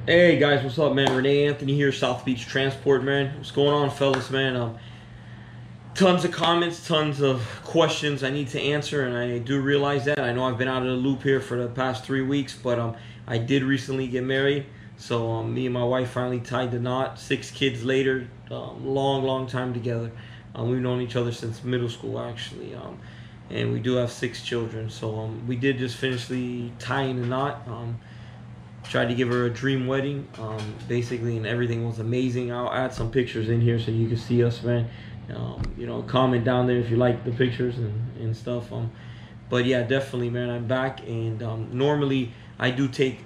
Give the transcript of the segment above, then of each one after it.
Hey guys, what's up, man? Rene Anthony here, South Beach Transport, man. What's going on, fellas, man? Tons of comments, tons of questions I need to answer, and I do realize that. I know I've been out of the loop here for the past 3 weeks, but I did recently get married. So me and my wife finally tied the knot. 6 kids later, long time together. We've known each other since middle school, actually, and we do have 6 children. So we did just finish the tying the knot. Tried to give her a dream wedding, basically, and everything was amazing. I'll add some pictures in here so you can see us, man. Comment down there if you like the pictures and stuff. But yeah, definitely, man, I'm back, and normally I do take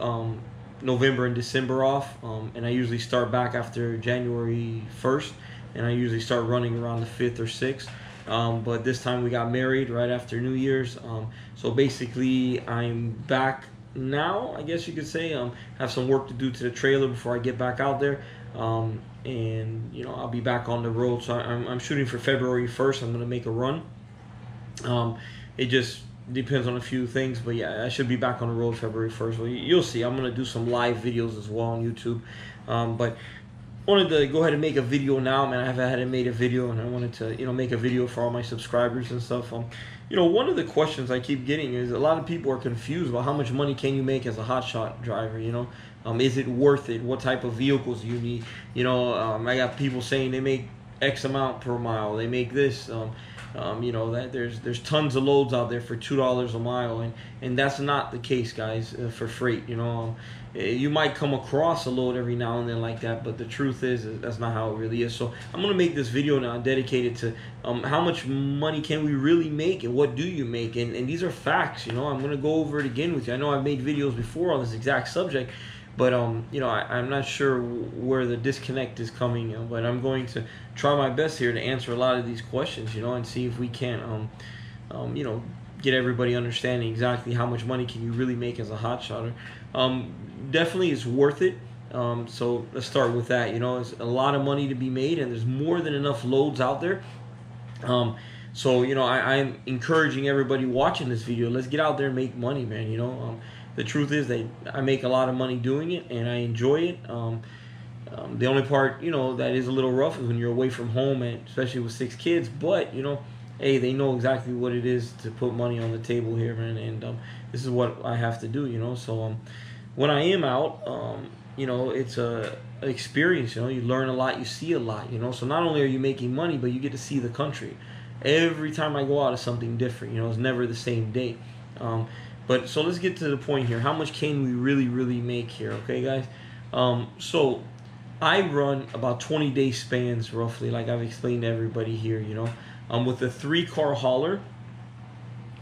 November and December off, and I usually start back after January 1st, and I usually start running around the 5th or 6th. But this time we got married right after New Year's, so basically I'm back now, I guess you could say. Have some work to do to the trailer before I get back out there, and I'll be back on the road. So I'm shooting for February 1st. I'm gonna make a run. It just depends on a few things, but yeah, I should be back on the road February 1st. Well, you'll see. I'm gonna do some live videos as well on YouTube, but wanted to go ahead and make a video now, man. I haven't made a video, and I wanted to make a video for all my subscribers and stuff. One of the questions I keep getting is a lot of people are confused about how much money can you make as a hotshot driver. Is it worth it? What type of vehicles do you need? I got people saying they make X amount per mile. They make this. That there's tons of loads out there for $2 a mile, and that's not the case, guys. For freight, you might come across a load every now and then like that, but the truth is that's not how it really is. So I'm gonna make this video now dedicated to how much money can we really make, and what do you make, and these are facts. I'm gonna go over it again with you. I know I've made videos before on this exact subject, but I'm not sure where the disconnect is coming, but I'm going to try my best here to answer a lot of these questions, and see if we can get everybody understanding exactly how much money can you really make as a hotshotter. Definitely it's worth it. So let's start with that. It's a lot of money to be made, and there's more than enough loads out there. So I'm encouraging everybody watching this video, let's get out there and make money, man. The truth is that I make a lot of money doing it, and I enjoy it. The only part that is a little rough is when you're away from home, and especially with 6 kids. But hey, they know exactly what it is to put money on the table here, man, and this is what I have to do. So when I am out, it's a experience. You learn a lot, you see a lot. So not only are you making money, but you get to see the country. Every time I go out, it's something different. It's never the same day. But so let's get to the point here. How much can we really make here, okay, guys? So I run about 20-day spans roughly, like I've explained to everybody here, with a 3-car hauler.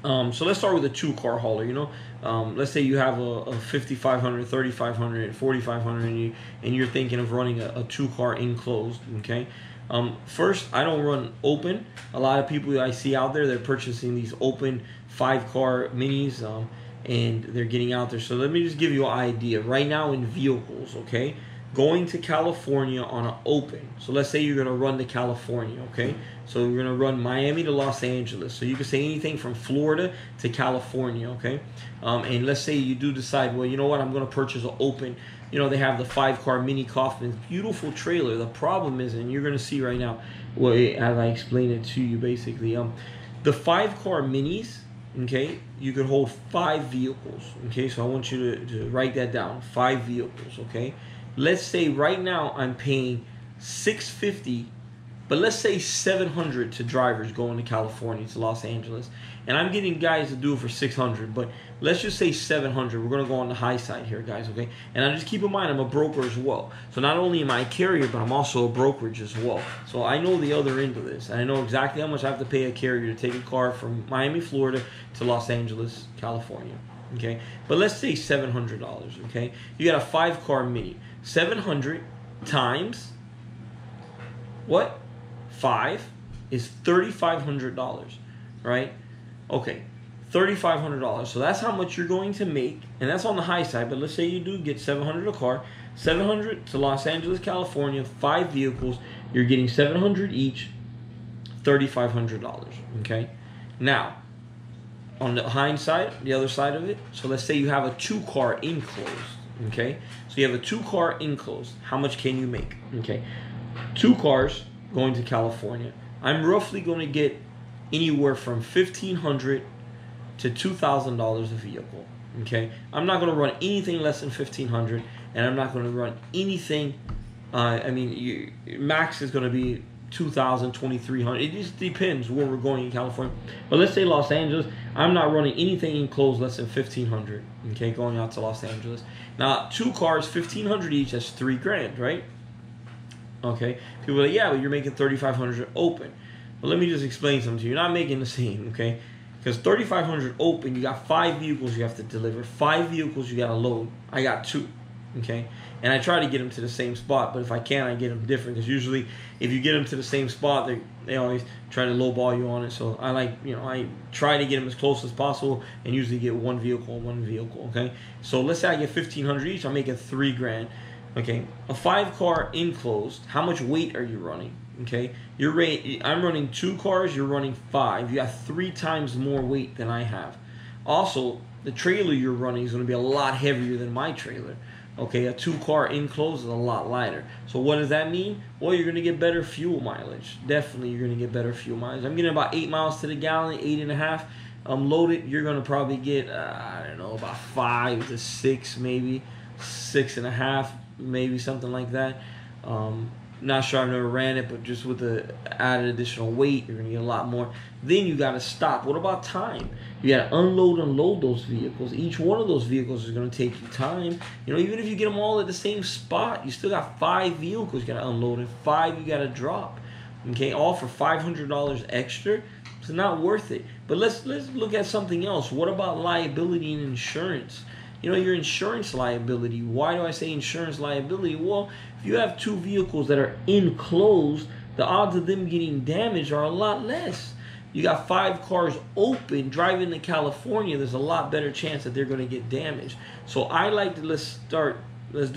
So let's start with a 2-car hauler. Let's say you have a 5500, 3500, 4500, and you're thinking of running a 2-car enclosed, okay? First, I don't run open. A lot of people I see out there, they're purchasing these open 5-car minis, and they're getting out there. So let me just give you an idea. Right now in vehicles, okay, going to California on an open. So let's say you're going to run to California, okay? So you're going to run Miami to Los Angeles. So you can say anything from Florida to California, okay? And let's say you do decide, well, you know what, I'm going to purchase an open. They have the 5-car mini Kaufman, beautiful trailer. The problem is, and you're going to see right now, well, as I explain it to you, basically, the 5-car minis, okay, you could hold 5 vehicles, okay? So I want you to write that down, 5 vehicles, okay? Let's say right now I'm paying $650, but let's say $700 to drivers going to California, to Los Angeles, and I'm getting guys to do it for $600, but let's just say $700. We're going to go on the high side here, guys, okay? And I just keep in mind, I'm a broker as well. So not only am I a carrier, but I'm also a brokerage as well. So I know the other end of this, and I know exactly how much I have to pay a carrier to take a car from Miami, Florida to Los Angeles, California, okay? But let's say $700, okay? You got a 5-car mini. 700 times what? 5 is $3,500, right? Okay, $3,500. So that's how much you're going to make, and that's on the high side. But let's say you do get 700 a car, 700 to Los Angeles, California, 5 vehicles. You're getting 700 each, $3,500. Okay. Now, on the hindsight, the other side of it. So let's say you have a 2-car enclosed. Okay, so you have a 2-car enclosed. How much can you make? Okay, 2 cars going to California. I'm roughly going to get anywhere from $1,500 to $2,000 a vehicle. Okay, I'm not going to run anything less than $1,500, and I'm not going to run anything. Max is going to be $2,000, $2,300. It just depends where we're going in California. But let's say Los Angeles, I'm not running anything enclosed less than $1,500. Okay, going out to Los Angeles. Now, 2 cars, $1,500 each. That's $3,000, right? Okay. People are like, yeah, but you're making $3,500 open. But let me just explain something to you. You're not making the same, okay? Because $3,500 open, you got 5 vehicles you have to deliver. 5 vehicles you got to load. I got 2. Okay, and I try to get them to the same spot, but if I can, I get them different. Because usually, if you get them to the same spot, they always try to lowball you on it. So I try to get them as close as possible, and usually get 1 vehicle. Okay, so let's say I get $1,500 each. I'm making $3,000. Okay, a 5-car enclosed. How much weight are you running? Okay, I'm running 2 cars. You're running 5. You got 3 times more weight than I have. Also, the trailer you're running is going to be a lot heavier than my trailer. Okay, a 2-car enclosed is a lot lighter. So what does that mean? Well, you're going to get better fuel mileage. Definitely, you're going to get better fuel mileage. I'm getting about 8 miles to the gallon, 8.5. Loaded, you're going to probably get, about 5 to 6, maybe 6.5, maybe something like that. Not sure, I've never ran it, but just with the added additional weight, you're going to get a lot more. Then you got to stop. What about time? You got to unload and load those vehicles. Each one of those vehicles is going to take you time. Even if you get them all at the same spot, you still got 5 vehicles you got to unload and 5 you got to drop. Okay, all for $500 extra. It's not worth it. But let's look at something else. What about liability and insurance? Your insurance liability. Why do I say insurance liability? Well, if you have 2 vehicles that are enclosed, the odds of them getting damaged are a lot less. You got 5 cars open driving to California, there's a lot better chance that they're going to get damaged. So I like to, let's do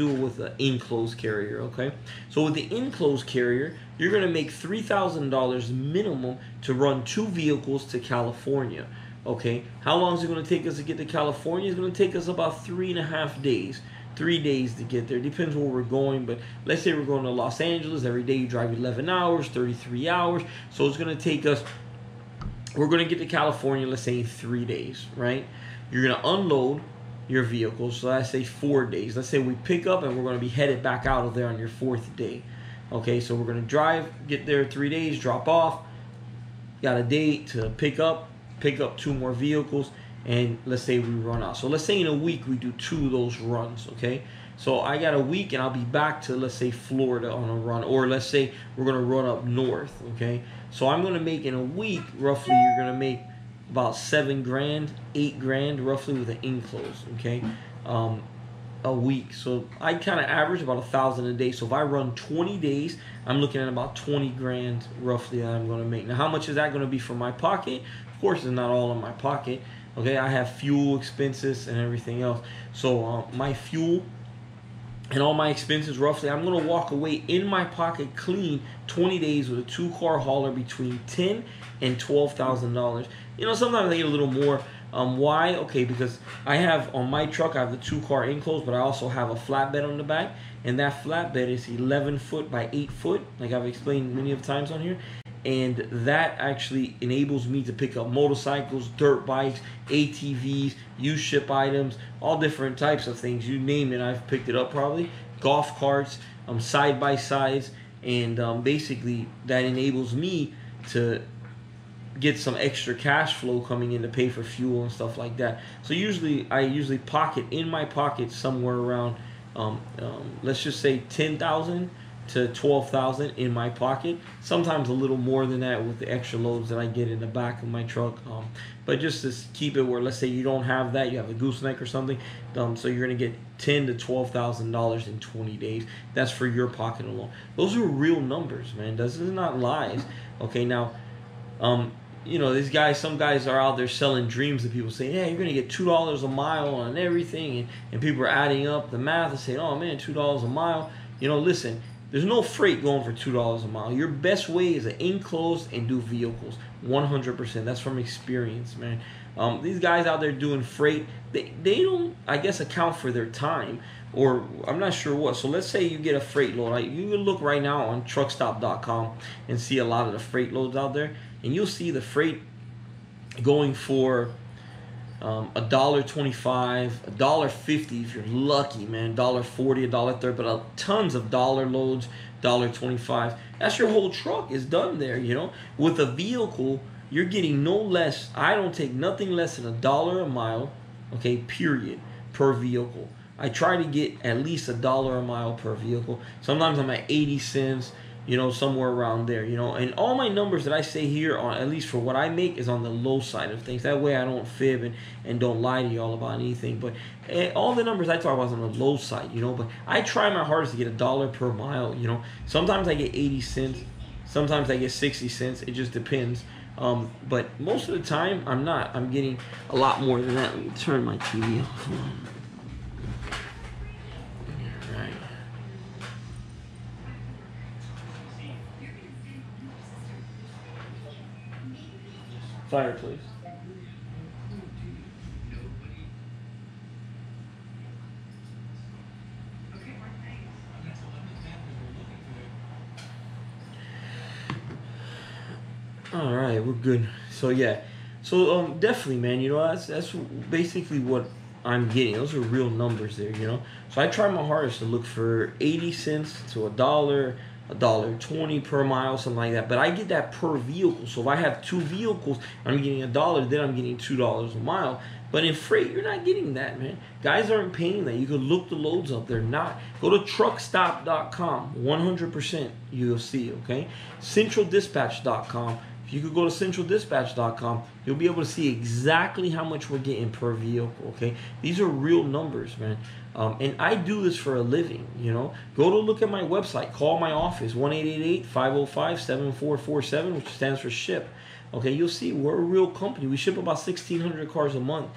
it with an enclosed carrier, okay? So with the enclosed carrier, you're going to make $3,000 minimum to run 2 vehicles to California. Okay, how long is it going to take us to get to California? It's going to take us about 3.5 days. 3 days to get there. Depends where we're going, but let's say we're going to Los Angeles. Every day you drive 11 hours, 33 hours. So it's going to take us, we're going to get to California, let's say in 3 days, right? You're going to unload your vehicle. So let's say 4 days. Let's say we pick up and we're going to be headed back out of there on your 4th day. Okay, so we're going to drive, get there 3 days, drop off. Got a day to pick up 2 more vehicles, and let's say we run out. So let's say in a week we do 2 of those runs, okay? So I got a week and I'll be back to, let's say, Florida on a run, or let's say we're going to run up north, okay? So I'm going to make in a week, roughly, you're going to make about $7,000, $8,000 roughly with an enclosed, okay? A week. So I kind of average about $1,000 a day. So if I run 20 days, I'm looking at about $20,000 roughly that I'm going to make. Now, how much is that going to be from my pocket? Of course, it's not all in my pocket. Okay, I have fuel expenses and everything else. So my fuel and all my expenses, roughly, I'm going to walk away in my pocket clean 20 days with a 2-car hauler between $10,000 and $12,000. Sometimes I get a little more. Why? Okay, because I have on my truck, I have the 2-car enclosed, but I also have a flatbed on the back, and that flatbed is 11 foot by 8 foot, like I've explained many of times on here. And that actually enables me to pick up motorcycles, dirt bikes, ATVs, used ship items, all different types of things. You name it, I've picked it up probably. Golf carts, side-by-sides, and basically that enables me to get some extra cash flow coming in to pay for fuel and stuff like that. So I pocket in my pocket somewhere around, let's just say $10,000 to $12,000 in my pocket. Sometimes a little more than that with the extra loads that I get in the back of my truck. But just to keep it where, let's say you don't have that, you have a gooseneck or something. So you're gonna get $10,000 to $12,000 in 20 days. That's for your pocket alone. Those are real numbers, man. This is not lies. Okay, now, some guys are out there selling dreams to people, saying, yeah, you're gonna get $2 a mile on everything, and people are adding up the math and saying, oh man, $2 a mile. Listen. There's no freight going for $2 a mile. Your best way is to enclose and do vehicles, 100%. That's from experience, man. These guys out there doing freight, they don't, I guess, account for their time, or I'm not sure what. So let's say you get a freight load. You can look right now on truckstop.com and see a lot of the freight loads out there, and you'll see the freight going for $1.25, $1.50 if you're lucky, man. $1.40, $1.30, but tons of dollar loads, $1.25. That's your whole truck is done there, you know. With a vehicle, you're getting no less. I don't take nothing less than $1 a mile, okay, period, per vehicle. I try to get at least $1 a mile per vehicle. Sometimes I'm at 80 cents, you know, somewhere around there, you know. And all my numbers that I say here, on at least for what I make, is on the low side of things. That way I don't fib and don't lie to y'all about anything. But all the numbers I talk about is on the low side, you know. But I try my hardest to get $1 per mile, you know. Sometimes I get 80 cents. Sometimes I get 60 cents. It just depends. But most of the time, I'm not. I'm getting a lot more than that. Let me turn my TV off. Right. Fireplace. All right, we're good. So yeah, so definitely, man. You know, that's basically what I'm getting. Those are real numbers there, you know. So I try my hardest to look for 80 cents to $1, $1.20 per mile, something like that. But I get that per vehicle. So if I have 2 vehicles, I'm getting $1. Then I'm getting $2 a mile. But in freight, you're not getting that, man. Guys aren't paying that. You can look the loads up. They're not. Go to truckstop.com. 100% you'll see, okay? Centraldispatch.com. If you could go to centraldispatch.com, you'll be able to see exactly how much we're getting per vehicle, okay? These are real numbers, man. And I do this for a living, you know. Go to look at my website. Call my office, 1-888-505-7447, which stands for SHIP. Okay, you'll see we're a real company. We ship about 1,600 cars a month.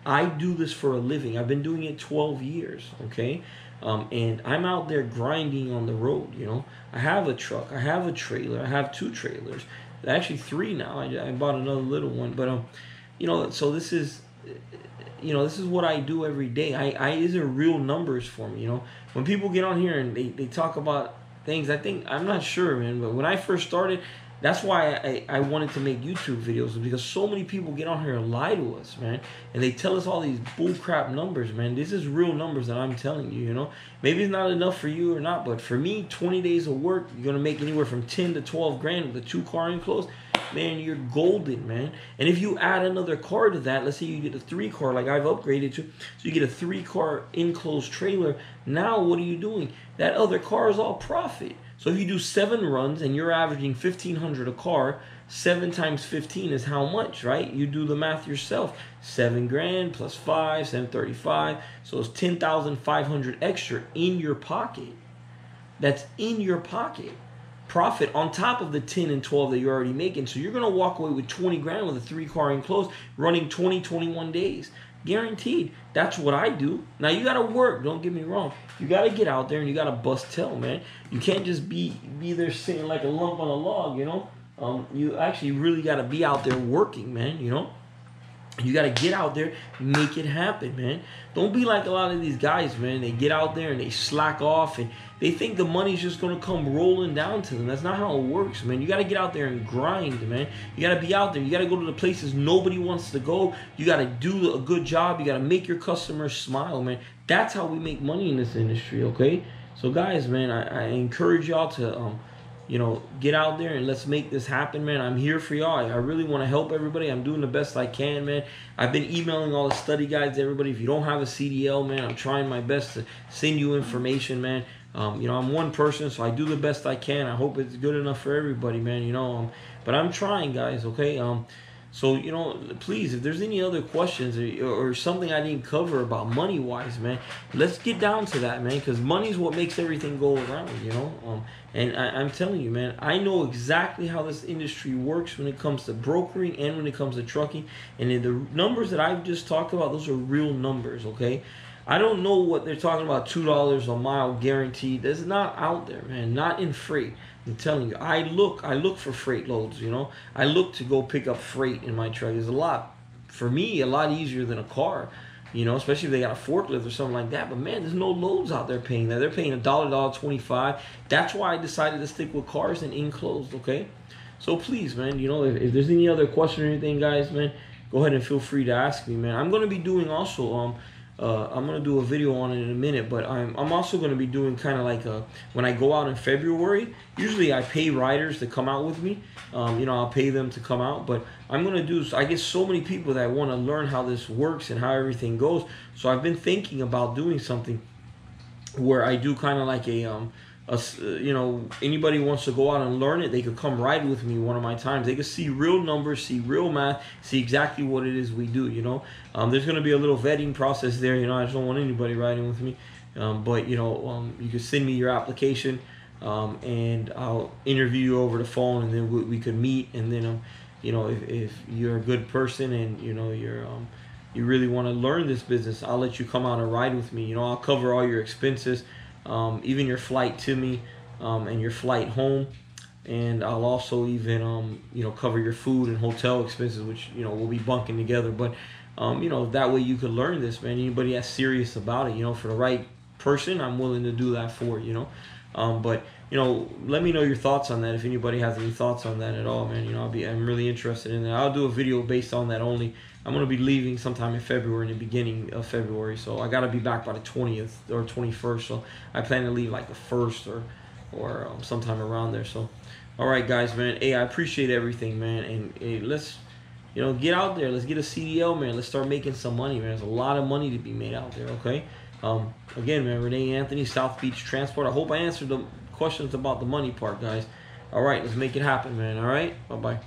I do this for a living. I've been doing it 12 years, okay? And I'm out there grinding on the road, you know. I have a truck. I have a trailer. I have 2 trailers. Actually 3 now. I bought another little one. But, you know, so this is, you know, this is what I do every day. These are real numbers for me, you know. When people get on here and they talk about things, I'm not sure, man. But when I first started, that's why I wanted to make YouTube videos, because so many people get on here and lie to us, man. And they tell us all these bullcrap numbers, man. This is real numbers that I'm telling you, you know. Maybe it's not enough for you or not, but for me, 20 days of work, you're going to make anywhere from 10 to 12 grand with a 2-car enclosed. Man, you're golden, man. And if you add another car to that, let's say you get a 3-car like I've upgraded to, so you get a 3-car enclosed trailer. Now what are you doing? That other car is all profit. So if you do 7 runs and you're averaging $1,500 a car, 7 times 15 is how much, right? You do the math yourself. 7 grand plus 5, 735. So it's 10,500 extra in your pocket. That's in your pocket. Profit on top of the 10 and 12 that you're already making. So you're going to walk away with 20 grand with a 3-car enclosed, running 20, 21 days. Guaranteed. That's what I do. Now you gotta work, don't get me wrong. You gotta get out there and you gotta bust tail, man. You can't just be there sitting like a lump on a log, you know. You actually really gotta be out there working, man, you know. You gotta get out there, make it happen, man. Don't be like a lot of these guys, man. They get out there and they slack off and they think the money's just gonna come rolling down to them. That's not how it works, man. You gotta get out there and grind, man. You gotta be out there. You gotta go to the places nobody wants to go. You gotta do a good job. You gotta make your customers smile, man. That's how we make money in this industry, okay? So guys, man, I encourage y'all to you know, get out there and let's make this happen, man. I'm here for y'all. I really want to help everybody. I'm doing the best I can, man. I've been emailing all the study guides to everybody. If you don't have a CDL, man, I'm trying my best to send you information, man. You know, I'm one person, so I do the best I can. I hope it's good enough for everybody, man, you know. But I'm trying, guys, okay? So, you know, please, if there's any other questions or something I didn't cover about money-wise, man, let's get down to that, man, because money's what makes everything go around, you know. And I'm telling you, man, I know exactly how this industry works when it comes to brokering and when it comes to trucking. And in the numbers that I've just talked about, those are real numbers, okay? I don't know what they're talking about. $2 a mile guaranteed. That's not out there, man. Not in freight. I'm telling you. I look for freight loads. You know, I look to go pick up freight in my truck. It's a lot, for me, a lot easier than a car. You know, especially if they got a forklift or something like that. But man, there's no loads out there paying that. They're paying $1.25. That's why I decided to stick with cars and enclosed. Okay, so please, man, you know, if there's any other question or anything, guys, man, go ahead and feel free to ask me, man. I'm gonna be doing also I'm gonna do a video on it in a minute, but I'm also gonna be doing kind of like when I go out in February. Usually I pay riders to come out with me. You know, I'll pay them to come out, but I'm gonna do. I get so many people that want to learn how this works and how everything goes. So I've been thinking about doing something where I do kind of like you know, anybody wants to go out and learn it, they could come ride with me one of my times. They could see real numbers, see real math, see exactly what it is we do, you know. There's going to be a little vetting process there, you know. I just don't want anybody riding with me. But, you know, you can send me your application, and I'll interview you over the phone, and then we could meet. And then, you know, if you're a good person and, you know, you really want to learn this business, I'll let you come out and ride with me. You know, I'll cover all your expenses. Even your flight to me, and your flight home, and I'll also even you know, cover your food and hotel expenses, which, you know, we'll be bunking together. But you know, that way you could learn this, man. Anybody that's serious about it, you know, for the right person, I'm willing to do that for, you know. But you know, let me know your thoughts on that. If anybody has any thoughts on that at all, man, you know, I'm really interested in that. I'll do a video based on that only. I'm going to be leaving sometime in February, in the beginning of February. So I got to be back by the 20th or 21st. So I plan to leave like the 1st or sometime around there. So, all right, guys, man. Hey, I appreciate everything, man. And hey, let's, you know, get out there. Let's get a CDL, man. Let's start making some money, man. There's a lot of money to be made out there, okay? Again, man, Rene Anthony, South Beach Transport. I hope I answered the questions about the money part, guys. All right, let's make it happen, man. All right? Bye-bye.